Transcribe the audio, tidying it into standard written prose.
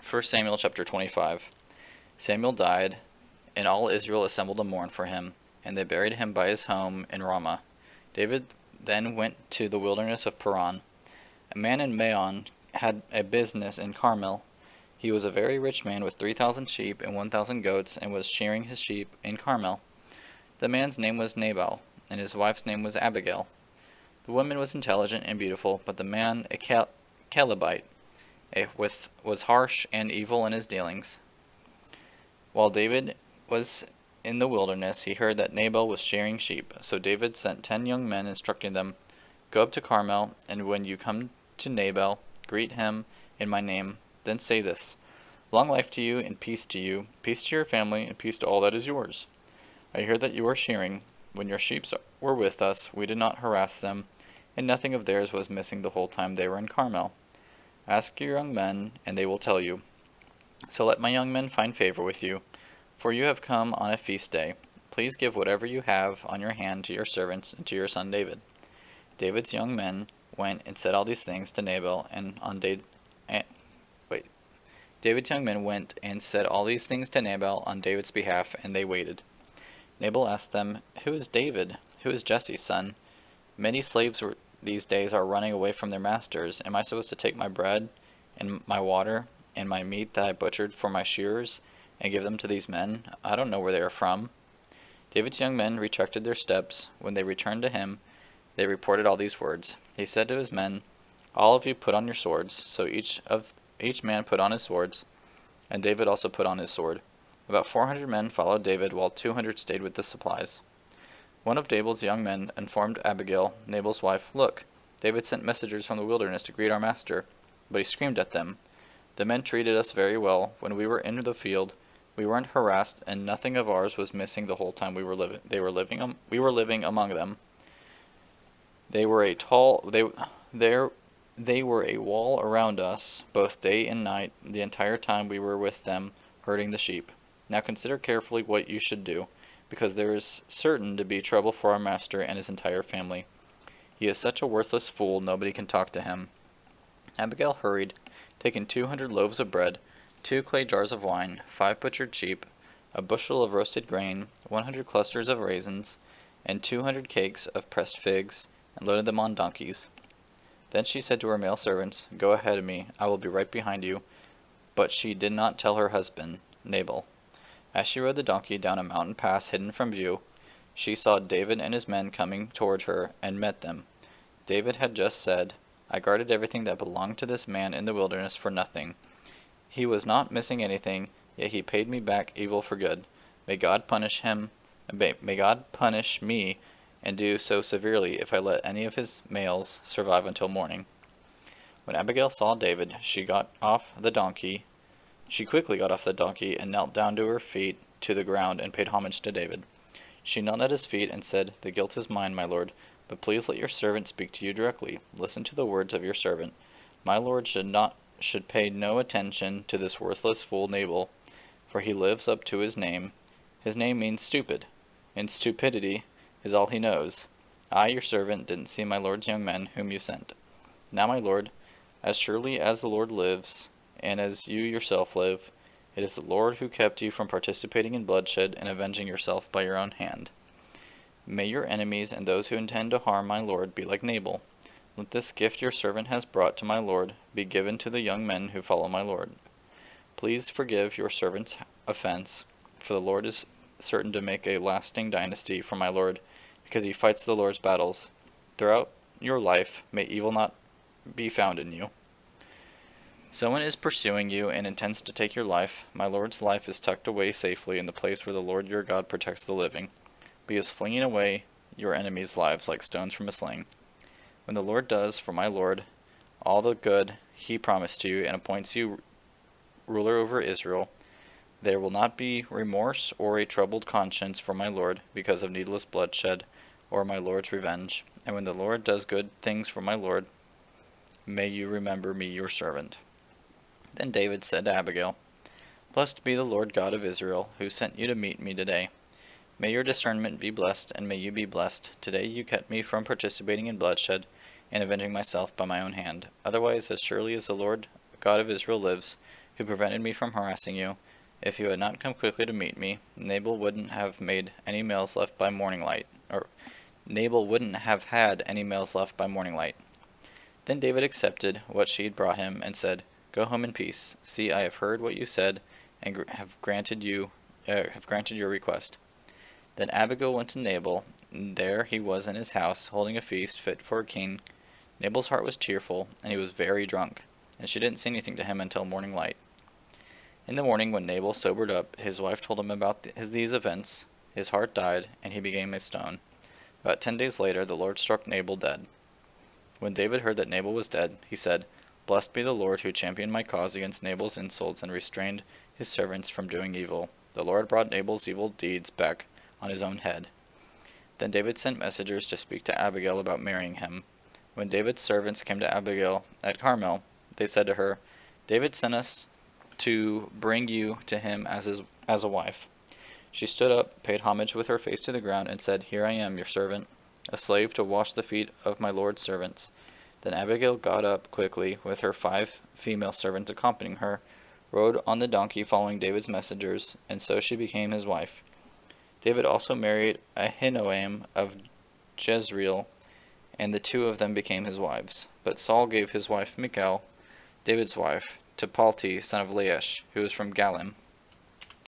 1 Samuel chapter 25. Samuel died, and all Israel assembled to mourn for him, and they buried him by his home in Ramah. David then went to the wilderness of Paran. A man in Maon had a business in Carmel. He was a very rich man with 3,000 sheep and 1,000 goats, and was shearing his sheep in Carmel. The man's name was Nabal, and his wife's name was Abigail. The woman was intelligent and beautiful, but the man, a Calebite, was harsh and evil in his dealings. While David was in the wilderness, he heard that Nabal was shearing sheep. So David sent 10 young men, instructing them, "Go up to Carmel, and when you come to Nabal, greet him in my name. Then say this: Long life to you, and peace to you, peace to your family, and peace to all that is yours. I hear that you are shearing. When your sheep were with us, we did not harass them, and nothing of theirs was missing the whole time they were in Carmel. Ask your young men, and they will tell you. So let my young men find favor with you, for you have come on a feast day. Please give whatever you have on your hand to your servants and to your son David." David's young men went and said all these things to Nabal, David's young men went and said all these things to Nabal on David's behalf, and they waited. Nabal asked them, "Who is David? Who is Jesse's son? Many slaves these days are running away from their masters. Am I supposed to take my bread and my water and my meat that I butchered for my shearers and give them to these men? I don't know where they are from." David's young men retracted their steps. When they returned to him, they reported all these words. He said to his men, "All of you put on your swords." So each man put on his swords, and David also put on his sword. About 400 men followed David, while 200 stayed with the supplies. One of David's young men informed Abigail, Nabal's wife, "Look, David sent messengers from the wilderness to greet our master." But he screamed at them, "The men treated us very well. When we were in the field, we weren't harassed, and nothing of ours was missing the whole time we were living among them. They were a wall around us, both day and night, the entire time we were with them, herding the sheep. Now consider carefully what you should do, because there is certain to be trouble for our master and his entire family. He is such a worthless fool, nobody can talk to him." Abigail hurried, taking 200 loaves of bread, 2 clay jars of wine, 5 butchered sheep, a bushel of roasted grain, 100 clusters of raisins, and 200 cakes of pressed figs, and loaded them on donkeys. Then she said to her male servants, "Go ahead of me, I will be right behind you." But she did not tell her husband, Nabal. As she rode the donkey down a mountain pass hidden from view, she saw David and his men coming toward her, and met them. David had just said, "I guarded everything that belonged to this man in the wilderness for nothing. He was not missing anything, yet he paid me back evil for good. May God punish me, and do so severely if I let any of his males survive until morning." When Abigail saw David, she quickly got off the donkey and knelt down to her feet to the ground and paid homage to David. She knelt at his feet and said, "The guilt is mine, my lord, but please let your servant speak to you directly. Listen to the words of your servant. My lord should pay no attention to this worthless fool Nabal, for he lives up to his name. His name means stupid, and stupidity is all he knows. I, your servant, didn't see my lord's young men whom you sent. Now, my lord, as surely as the Lord lives, and as you yourself live, it is the Lord who kept you from participating in bloodshed and avenging yourself by your own hand. May your enemies and those who intend to harm my lord be like Nabal. Let this gift your servant has brought to my lord be given to the young men who follow my lord. Please forgive your servant's offense, for the Lord is certain to make a lasting dynasty for my lord, because he fights the Lord's battles. Throughout your life, may evil not be found in you. Someone is pursuing you and intends to take your life. My lord's life is tucked away safely in the place where the Lord your God protects the living, but he is flinging away your enemies' lives like stones from a sling. When the Lord does for my lord all the good he promised you and appoints you ruler over Israel, there will not be remorse or a troubled conscience for my lord because of needless bloodshed or my lord's revenge. And when the Lord does good things for my lord, may you remember me, your servant." Then David said to Abigail, "Blessed be the Lord God of Israel, who sent you to meet me today. May your discernment be blessed, and may you be blessed. Today you kept me from participating in bloodshed and avenging myself by my own hand. Otherwise, as surely as the Lord God of Israel lives, who prevented me from harassing you. If you had not come quickly to meet me, Nabal wouldn't have made any males left by morning light, or Nabal wouldn't have had any males left by morning light. Then David accepted what she had brought him, and said, Go home in peace. See, I have heard what you said, and have granted your request. Then Abigail went to Nabal, and there he was in his house, holding a feast fit for a king. Nabal's heart was cheerful, and he was very drunk, and she didn't say anything to him until morning light. In the morning, when Nabal sobered up, his wife told him about these events. His heart died, and he became a stone. About 10 days later, the Lord struck Nabal dead. When David heard that Nabal was dead, he said, Blessed be the Lord who championed my cause against Nabal's insults and restrained his servants from doing evil. The Lord brought Nabal's evil deeds back on his own head. Then David sent messengers to speak to Abigail about marrying him. When David's servants came to Abigail at Carmel, they said to her, David sent us to bring you to him as a wife. She stood up, paid homage with her face to the ground, and said, Here I am, your servant, a slave to wash the feet of my lord's servants. Then Abigail got up quickly, with her 5 female servants accompanying her, rode on the donkey following David's messengers, and so she became his wife. David also married Ahinoam of Jezreel, and the 2 of them became his wives. But Saul gave his wife Michal, David's wife, to Palti, son of Laish, who was from Galim.